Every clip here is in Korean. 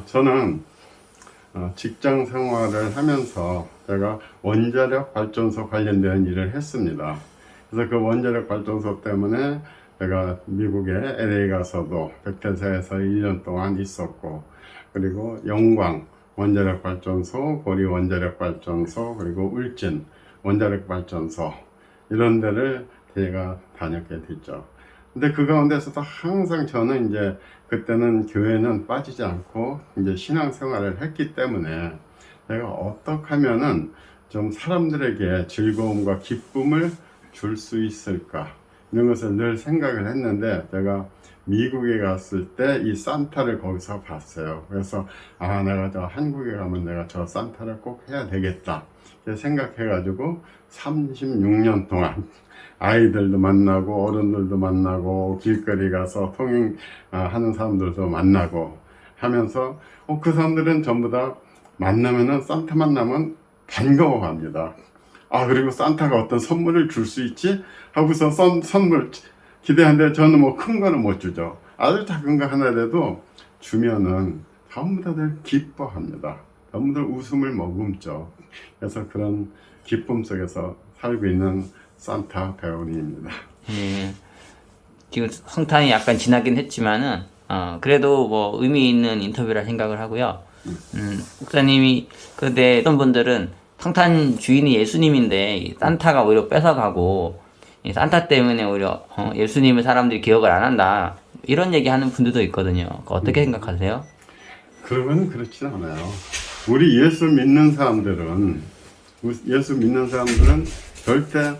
저는 직장 생활을 하면서 제가 원자력 발전소 관련된 일을 했습니다. 그래서 그 원자력 발전소 때문에 제가 미국의 LA 가서도 백태사에서 1년 동안 있었고, 그리고 영광 원자력 발전소, 고리 원자력 발전소, 그리고 울진 원자력 발전소, 이런 데를 제가 다녔게 됐죠. 근데 그 가운데서도 항상 저는 이제 그때는 교회는 빠지지 않고 이제 신앙생활을 했기 때문에 내가 어떻게 하면은 좀 사람들에게 즐거움과 기쁨을 줄 수 있을까, 이런 것을 늘 생각을 했는데, 제가 미국에 갔을 때 이 산타를 거기서 봤어요. 그래서 내가 저 한국에 가면 내가 저 산타를 꼭 해야 되겠다 생각해 가지고 36년 동안 아이들도 만나고 어른들도 만나고 길거리 가서 통행하는 사람들도 만나고 하면서 그 사람들은 전부 다 만나면은 산타 만나면 반가워합니다. 그리고 산타가 어떤 선물을 줄 수 있지 하고서 선물 기대하는데, 저는 뭐 큰 거는 못 주죠. 아주 작은 거 하나라도 주면은 전부 다들 기뻐합니다. 전부 다 웃음을 머금죠. 그래서 그런 기쁨 속에서 살고 있는 산타 배우니입니다. 지금 성탄이 약간 지나긴 했지만은 그래도 뭐 의미 있는 인터뷰라 생각을 하고요. 목사님이 그런데 어떤 분들은 성탄 주인이 예수님인데 산타가 오히려 뺏어가고 이 산타 때문에 오히려 예수님을 사람들이 기억을 안 한다, 이런 얘기하는 분들도 있거든요. 어떻게 생각하세요? 그러면 그렇진 않아요. 우리 예수 믿는 사람들은 절대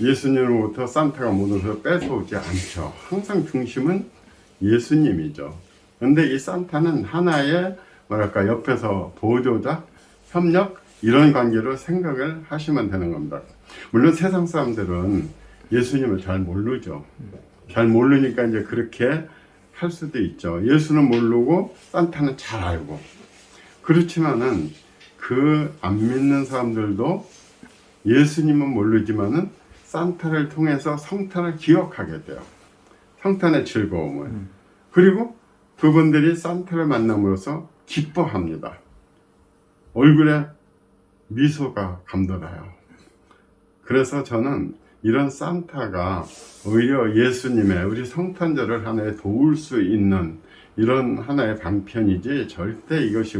예수님으로부터 산타가 모든 것을 뺏어오지 않죠. 항상 중심은 예수님이죠. 근데 이 산타는 하나의 뭐랄까 옆에서 보조자, 협력, 이런 관계로 생각을 하시면 되는 겁니다. 물론 세상 사람들은 예수님을 잘 모르죠. 잘 모르니까 이제 그렇게 할 수도 있죠. 예수는 모르고 산타는 잘 알고. 그렇지만은 그 안 믿는 사람들도 예수님은 모르지만은 산타를 통해서 성탄을 기억하게 돼요. 성탄의 즐거움을. 그리고 그분들이 산타를 만남으로써 기뻐합니다. 얼굴에 미소가 감돌아요. 그래서 저는 이런 산타가 오히려 예수님의 우리 성탄절을 하나에 도울 수 있는 이런 하나의 방편이지, 절대 이것이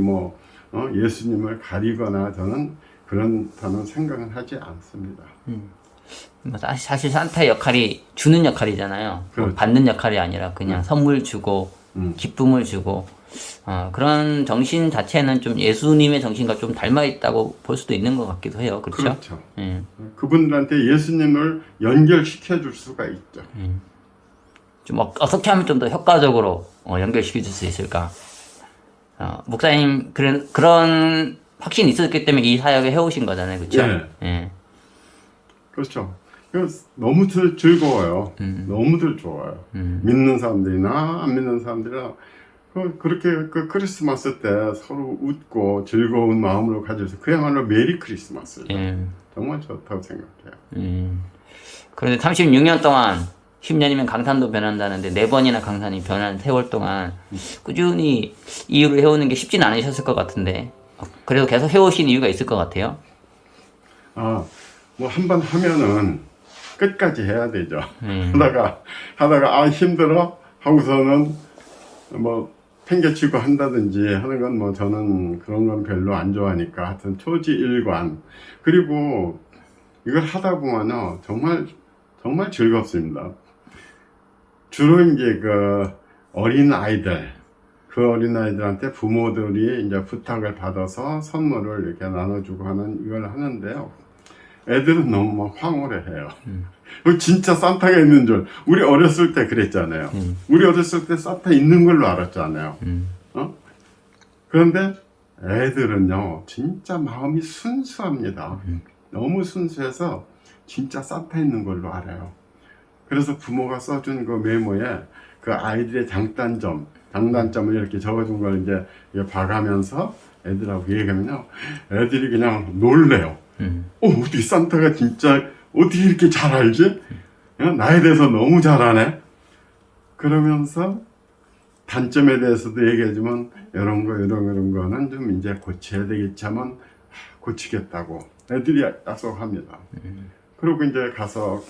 예수님을 가리거나 저는 그렇다는 생각은 하지 않습니다. 사실 산타의 역할이 주는 역할이잖아요. 그렇죠. 받는 역할이 아니라 그냥 선물 주고 기쁨을 주고, 그런 정신 자체는 좀 예수님의 정신과 좀 닮아 있다고 볼 수도 있는 것 같기도 해요. 그렇죠? 그렇죠. 그분들한테 예수님을 연결시켜 줄 수가 있죠. 좀 어떻게 하면 좀 더 효과적으로 연결시켜 줄 수 있을까? 목사님 그런 확신이 있었기 때문에 이 사역을 해오신 거잖아요. 그렇죠? 예. 그렇죠. 너무들 즐거워요. 너무들 좋아요. 믿는 사람들이나 안 믿는 사람들이나 그렇게 그 크리스마스 때 서로 웃고 즐거운 마음으로 가져서 그야말로 메리 크리스마스죠. 정말 좋다고 생각해요. 그런데 36년 동안 10년이면 강산도 변한다는데 4번이나 강산이 변한 세월 동안 꾸준히 이 일을 해오는 게 쉽진 않으셨을 것 같은데, 그래도 계속 해오신 이유가 있을 것 같아요. 한 번 하면은 끝까지 해야 되죠. 하다가 힘들어 하고서는 팽개치고 한다든지 하는 건 저는 그런 건 별로 안 좋아하니까, 하여튼 초지일관. 그리고 이걸 하다 보면요 정말 즐겁습니다. 주로 이제 그 어린아이들한테 부모들이 이제 부탁을 받아서 선물을 이렇게 나눠주고 하는 이걸 하는데요. 애들은 너무 황홀해해요. 진짜 산타가 있는 줄. 우리 어렸을 때 그랬잖아요. 우리 어렸을 때 산타 있는 걸로 알았잖아요. 그런데 애들은요 진짜 마음이 순수합니다. 너무 순수해서 진짜 산타 있는 걸로 알아요. 그래서 부모가 써준 그 메모에 그 아이들의 장단점을 이렇게 적어준 걸 이제 봐가면서 애들하고 얘기하면요, 애들이 그냥 놀래요. 어떻게 산타가 진짜 어떻게 이렇게 잘 알지? 나에 대해서 너무 잘 아네? 그러면서 단점에 대해서도 얘기해주면 이런 거는 좀 이제 고쳐야 되겠지 하면 고치겠다고 애들이 약속합니다. 그리고 이제 가서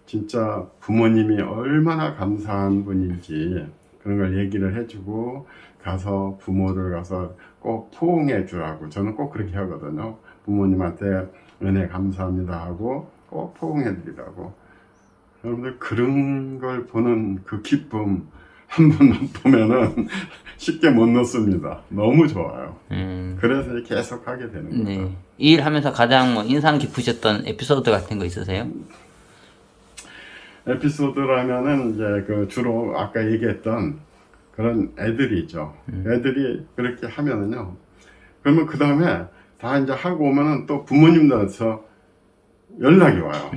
진짜 부모님이 얼마나 감사한 분인지 그런 걸 얘기를 해주고 가서 부모를 가서 꼭 포옹해 주라고 저는 꼭 그렇게 하거든요. 부모님한테 은혜 감사합니다 하고 꼭 포옹해 드리라고. 여러분들 그런 걸 보는 그 기쁨 한 번만 보면은 쉽게 못 놓습니다. 너무 좋아요. 그래서 계속 하게 되는 거죠. 네. 이 일 하면서 가장 뭐 인상 깊으셨던 에피소드 같은 거 있으세요? 에피소드라면은 이제 그 주로 아까 얘기했던 그런 애들이죠. 애들이 그렇게 하면은요. 그러면 그 다음에 다 이제 하고 오면은 또 부모님들한테서 연락이 와요.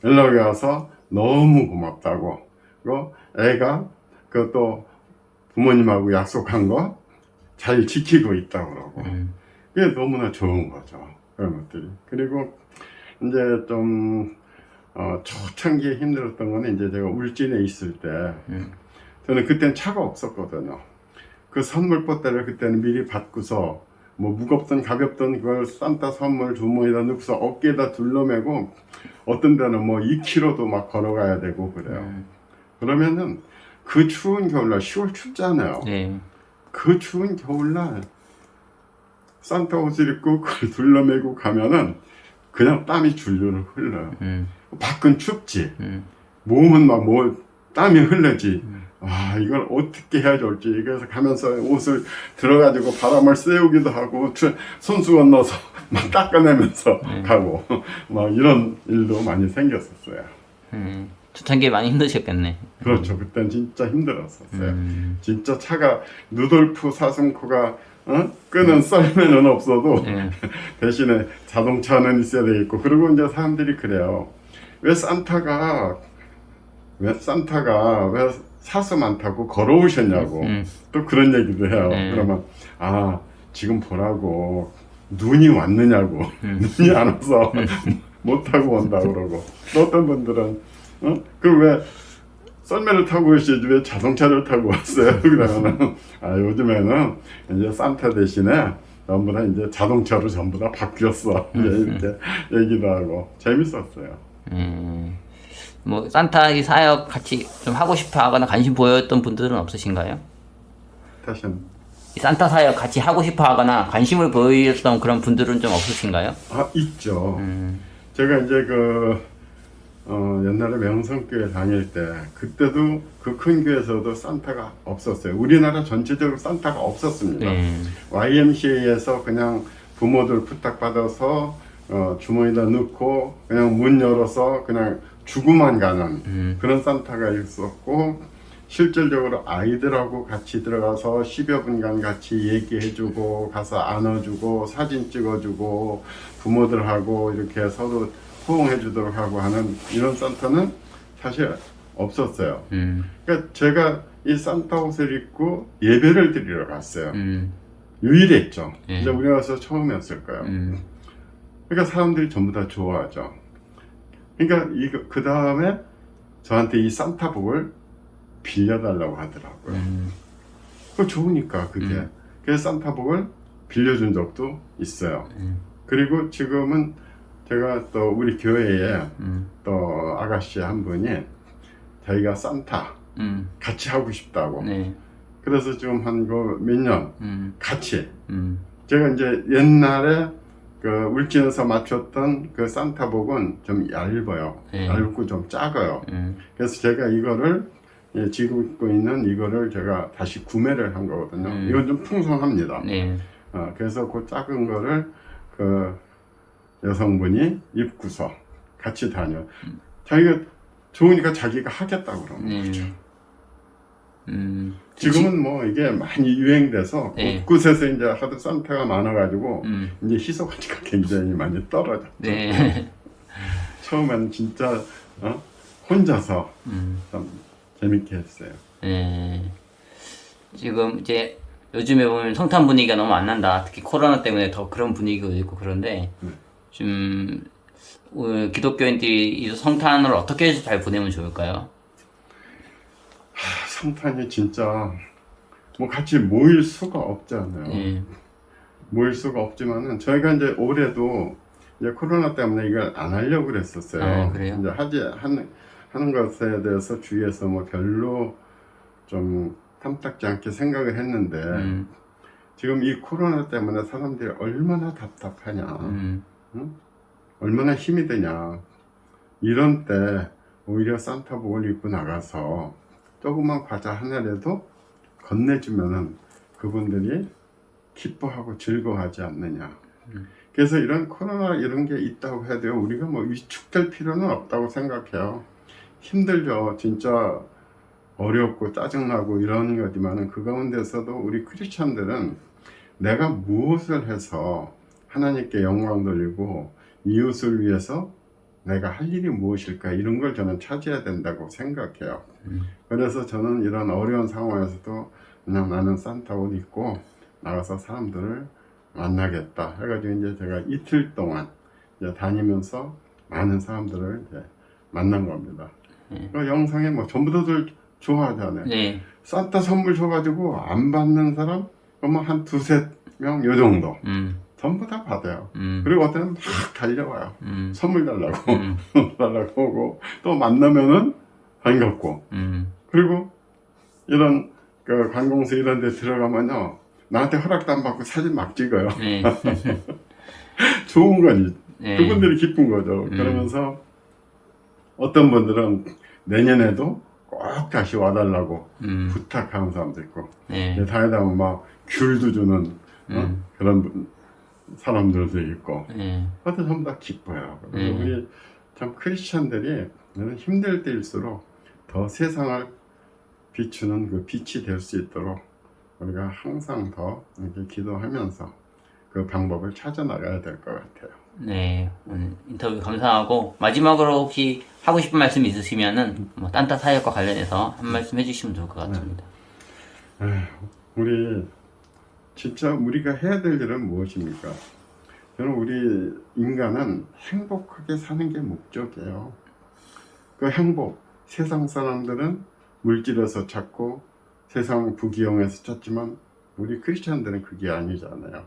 연락이 와서 너무 고맙다고. 그리고 애가 그 또 부모님하고 약속한 거 잘 지키고 있다고 그러고. 그게 너무나 좋은 거죠. 그런 것들이. 그리고 이제 좀 초창기에 힘들었던 거는 이제 제가 울진에 있을 때 저는 그때는 차가 없었거든요. 그 선물 보따리를 그때는 미리 받고서 뭐 무겁든 가볍든 그걸 산타 선물 주머니에다 넣고서 어깨에다 둘러매고 어떤 데는 뭐 2km도 막 걸어가야 되고 그래요. 그러면은 그 추운 겨울날 10월 춥잖아요. 네. 그 추운 겨울날 산타 옷을 입고 그걸 둘러매고 가면은 그냥 땀이 줄줄 흘러요. 밖은 춥지. 몸은 막 땀이 흐르지. 아, 이걸 어떻게 해야 좋을지. 그래서 가면서 옷을 들어가지고 바람을 쐬우기도 하고, 손수건 넣어서 막 닦아내면서 가고, 막 이런 일도 많이 생겼었어요. 초창기에 많이 힘드셨겠네. 그렇죠. 그땐 진짜 힘들었었어요. 진짜 차가, 누돌프 사슴코가, 끄는 썰매는 없어도, 대신에 자동차는 있어야 되겠고, 그리고 이제 사람들이 그래요. 왜 산타가 왜 사슴 안 타고 걸어오셨냐고 또 그런 얘기도 해요. 그러면 지금 보라고 눈이 왔느냐고 눈이 안 와서 못 타고 온다 그러고 또 어떤 분들은 그럼 왜 썰매를 타고 오시지 왜 자동차를 타고 왔어요? 그러면은 요즘에는 이제 산타 대신에 전부 다 이제 자동차로 전부 다 바뀌었어. 이렇게 얘기도 하고 재밌었어요. 뭐 산타 이 사역 같이 좀 하고 싶어 하거나 관심 보였던 분들은 없으신가요? 다시 한번. 이 산타 사역 같이 하고 싶어 하거나 관심을 보였던 그런 분들은 좀 없으신가요? 있죠. 제가 이제 옛날에 명성교회 다닐 때 그때도 그 큰 교회에서도 산타가 없었어요. 우리나라 전체적으로 산타가 없었습니다. YMCA에서 그냥 부모들 부탁받아서 주머니에다 넣고 그냥 문 열어서 그냥 주고만 가는 그런 산타가 있었고 실질적으로 아이들하고 같이 들어가서 10여 분간 같이 얘기해주고 가서 안아주고 사진 찍어주고 부모들하고 이렇게 서로 호응해주도록 하고 하는 이런 산타는 사실 없었어요. 그러니까 제가 이 산타 옷을 입고 예배를 드리러 갔어요. 유일했죠. 이제 우리 와서 처음이었을 거예요. 그러니까 사람들이 전부 다 좋아하죠. 그러니까 그 다음에 저한테 이 산타복을 빌려달라고 하더라고요. 그거 좋으니까 그게. 그래서 산타복을 빌려준 적도 있어요. 그리고 지금은 제가 또 우리 교회에 또 아가씨 한 분이 자기가 산타 같이 하고 싶다고. 그래서 지금 한 몇 년 같이. 제가 이제 옛날에 그 울진에서 맞췄던 그 산타복은 좀 얇아요. 얇고 좀 작아요. 그래서 제가 이거를 지금 입고 있는 이거를 제가 다시 구매를 한 거거든요. 이건 좀 풍성합니다. 그래서 그 작은 거를 그 여성분이 입고서 같이 다녀. 자기가 좋으니까 자기가 하겠다고 그러는 거죠. 지금은 뭐 이게 많이 유행돼서 곳곳에서 이제 하도 산타가 많아가지고 이제 희소가치가 굉장히 많이 떨어졌죠. 처음에는 진짜 혼자서 좀 재밌게 했어요. 지금 이제 요즘에 보면 성탄 분위기가 너무 안 난다. 특히 코로나 때문에 더 그런 분위기가 있고 그런데 좀 기독교인들이 이 성탄을 어떻게 잘 보내면 좋을까요? 성탄이 진짜 뭐 같이 모일 수가 없잖아요. 예. 모일 수가 없지만은 저희가 이제 올해도 이제 코로나 때문에 이걸 안 하려고 그랬었어요. 아, 그래요? 이제 하는 것에 대해서 주위에서 뭐 별로 좀 탐탁지 않게 생각을 했는데 지금 이 코로나 때문에 사람들이 얼마나 답답하냐, 응? 얼마나 힘이 드냐. 이런 때 오히려 산타복을 입고 나가서 조그만 과자 하나라도 건네주면은 그분들이 기뻐하고 즐거워하지 않느냐. 그래서 이런 코로나 이런 게 있다고 해도 우리가 뭐 위축될 필요는 없다고 생각해요. 힘들죠. 진짜 어렵고 짜증나고 이런 거지만은 그 가운데서도 우리 크리스찬들은 내가 무엇을 해서 하나님께 영광 돌리고 이웃을 위해서 내가 할 일이 무엇일까, 이런 걸 저는 찾아야 된다고 생각해요. 그래서 저는 이런 어려운 상황에서도 그냥 나는 산타 옷 입고 나가서 사람들을 만나겠다 해가지고 이제 제가 이틀 동안 이제 다니면서 많은 사람들을 이제 만난 겁니다. 그 영상에 뭐 전부 다들 좋아하잖아요. 네. 산타 선물 줘가지고 안 받는 사람 그러면 한 두세 명 요 정도 전부 다 받아요. 그리고 어떤 막 달려와요. 선물 달라고 달라고 오고 또 만나면은 반갑고 그리고 이런 그 관공서 이런 데 들어가면요 나한테 허락도 안 받고 사진 막 찍어요. 네. 좋은 거지. 네. 그분들이 기쁜 거죠. 그러면서 어떤 분들은 내년에도 꼭 다시 와달라고 부탁하는 사람도 있고 네. 다니다 보면 막 귤도 주는 그런 사람들도 있고 하여튼 전부 다 기뻐요. 그래서 우리 참 크리스찬들이 힘들 때일수록 더 세상을 비추는 그 빛이 될 수 있도록 우리가 항상 더 이렇게 기도하면서 그 방법을 찾아 나가야 될 것 같아요. 네, 오늘 인터뷰 감사하고 마지막으로 혹시 하고 싶은 말씀 있으시면은 뭐 딴따 사역과 관련해서 한 말씀 해주시면 좋을 것 같습니다. 우리 진짜 우리가 해야 될 일은 무엇입니까? 저는 우리 인간은 행복하게 사는 게 목적이에요. 그 행복, 세상 사람들은 물질에서 찾고 세상 부귀영에서 찾지만 우리 크리스찬들은 그게 아니잖아요.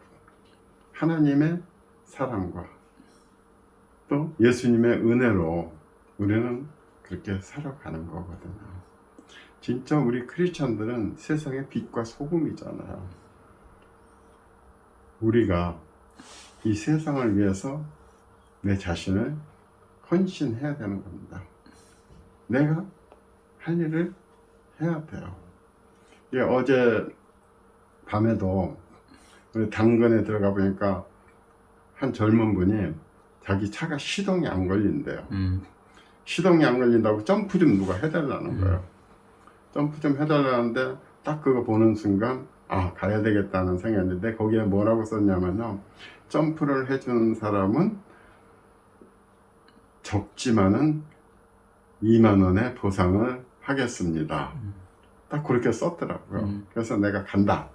하나님의 사랑과 또 예수님의 은혜로 우리는 그렇게 살아가는 거거든요. 진짜 우리 크리스찬들은 세상의 빛과 소금이잖아요. 우리가 이 세상을 위해서 내 자신을 헌신해야 되는 겁니다. 내가 할 일을 해야 돼요. 예, 어제 밤에도 우리 당근에 들어가 보니까 한 젊은 분이 자기 차가 시동이 안 걸린대요. 시동이 안 걸린다고 점프 좀 누가 해달라는 거예요. 점프 좀 해달라는데 딱 그거 보는 순간 아 가야 되겠다는 생각했는데 거기에 뭐라고 썼냐면요, 점프를 해주는 사람은 적지만은 2만 원의 보상을 하겠습니다. 딱 그렇게 썼더라고요. 그래서 내가 간다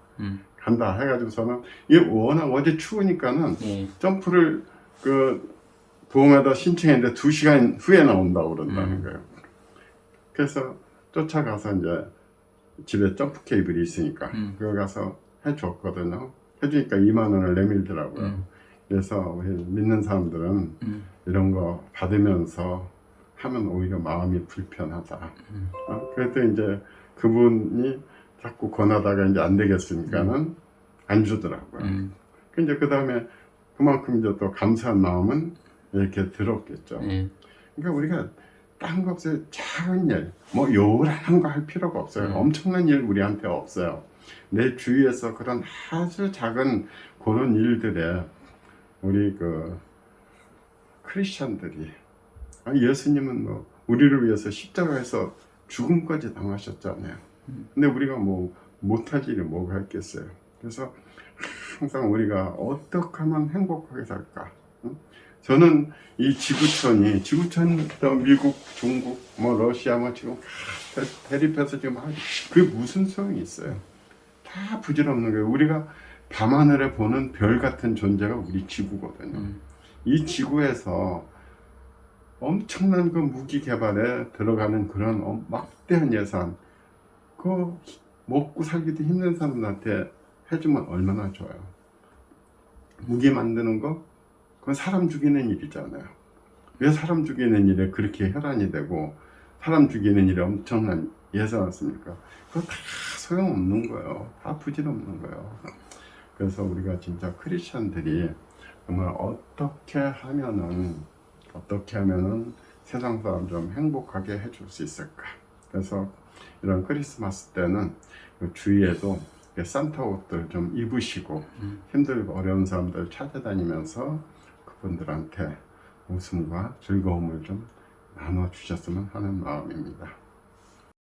해가지고 저는 이게 워낙 어제 추우니까는 점프를 그 보험에다 신청했는데 2시간 후에 나온다고 그런다는 거예요. 그래서 쫓아가서 이제 집에 점프 케이블이 있으니까 그거 가서 해줬거든요. 해주니까 2만 원을 내밀더라고요. 그래서 우리 믿는 사람들은 이런 거 받으면서 하면 오히려 마음이 불편하다. 그래서 이제 그분이 자꾸 권하다가 이제 안 되겠으니까는 안 주더라고요. 근데 그 다음에 그만큼 이제 또 감사한 마음은 이렇게 들었겠죠. 그러니까 우리가 딴 거 없어요. 작은 일, 뭐 요란한 거 할 필요가 없어요. 엄청난 일 우리한테 없어요. 내 주위에서 그런 아주 작은 그런 일들에 우리 그 크리스찬들이 예수님은 뭐 우리를 위해서 십자가에서 죽음까지 당하셨잖아요. 근데 우리가 뭐 못할 일이 뭐가 있겠어요. 그래서 항상 우리가 어떻게 하면 행복하게 살까? 저는 이 지구촌, 미국, 중국, 뭐 러시아, 뭐 지금 대립해서 지금 그게 무슨 소용이 있어요? 다 부질없는 거예요. 우리가 밤하늘에 보는 별 같은 존재가 우리 지구거든요. 이 지구에서 엄청난 그 무기 개발에 들어가는 그런 막대한 예산, 그 먹고 살기도 힘든 사람들한테 해주면 얼마나 좋아요. 무기 만드는 거, 그건 사람 죽이는 일이잖아요. 왜 사람 죽이는 일에 그렇게 혈안이 되고 사람 죽이는 일에 엄청난 예산했습니까? 그거 다 소용없는 거예요. 다 부질없는 거예요. 그래서 우리가 진짜 크리스천들이 정말 어떻게 하면은 세상 사람 좀 행복하게 해줄 수 있을까? 그래서 이런 크리스마스 때는 그 주위에도 산타 옷들 좀 입으시고 힘들고 어려운 사람들 찾아다니면서 그분들한테 웃음과 즐거움을 좀 나눠 주셨으면 하는 마음입니다.